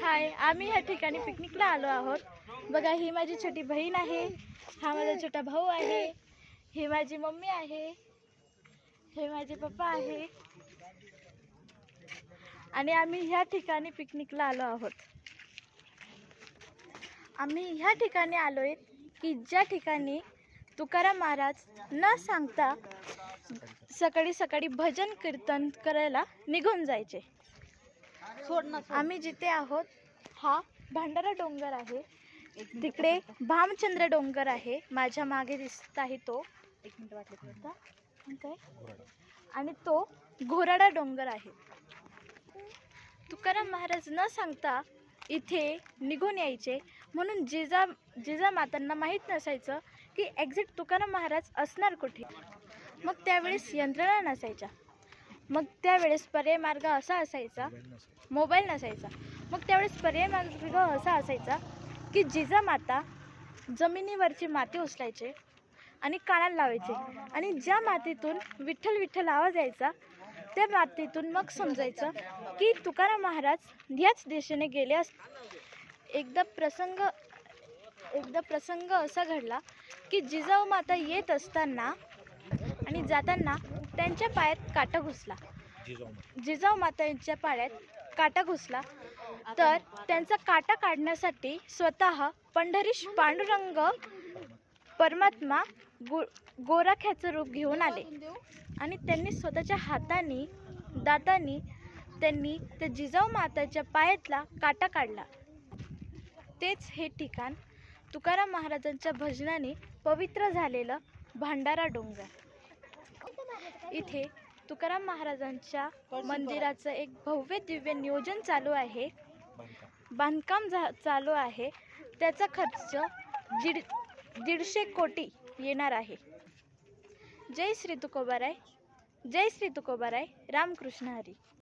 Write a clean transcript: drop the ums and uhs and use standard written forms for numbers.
हाय, आम्ही ह्या ठिकाणी पिकनिकला आलो आहोत. बघा, ही माझी छोटी बहीण आहे, हा माझा छोटा भाऊ आहे, ही माझी मम्मी आहे, हे माझे पप्पा आहे आणि आम्ही ह्या ठिकाणी पिकनिकला आलो आहोत. आम्ही ह्या ठिकाणी आलोय की ज्या ठिकाणी तुकाराम महाराज न सांगता सकाळी सकाळी भजन कीर्तन करायला निघून जायचे. आम्ही जिथे आहोत हा भंडारा डोंगर आहे. तिकडे भामचंद्र डोंगर आहे, माझ्या मागे दिसत आहे तो. एक मिनिट वाटलं आणि तो घोराडा डोंगर आहे. तुकाराम महाराज न सांगता इथे निघून यायचे, म्हणून जिजा मातांना माहीत नसायचं की एक्झॅक्ट तुकाराम महाराज असणार कुठे. मग त्यावेळेस यंत्रणा नसायच्या, मग त्यावेळेस पर्याय मार्ग असा असायचा, मोबाईल नसायचा. मग त्यावेळेस पर्याय मार्ग असा असायचा की जिजामाता जमिनीवरची माती उचलायचे आणि कानाला लावायचे, आणि ज्या मातीतून विठ्ठल विठ्ठल आवाज यायचा त्या मातीतून मग समजायचं की तुकाराम महाराज ह्याच दिशेने गेले एकदा प्रसंग असा घडला की जिजाऊ माता येत असताना आणि जाताना त्यांच्या पायात काटा घुसला. जिजाऊ मातांच्या पायात काटा घुसला, तर त्यांचा काटा काढण्यासाठी स्वतः पंढरीश पांडुरंग परमात्मा गोरख्याचं रूप घेऊन आले आणि त्यांनी स्वतःच्या हाताने दातांनी त्यांनी त्या जिजाऊ माताच्या पायातला काटा काढला. तेच हे ठिकाण तुकाराम महाराजांच्या भजनाने पवित्र झालेलं भंडारा डोंगर. इथे तुकाराम महाराजांच्या मंदिराचं एक भव्य दिव्य नियोजन चालू आहे, बांधकाम चालू आहे. त्याचा खर्च 150 कोटी येणार आहे. जय श्री तुकोबाराय, जय श्री तुकोबाराय, रामकृष्ण हरी.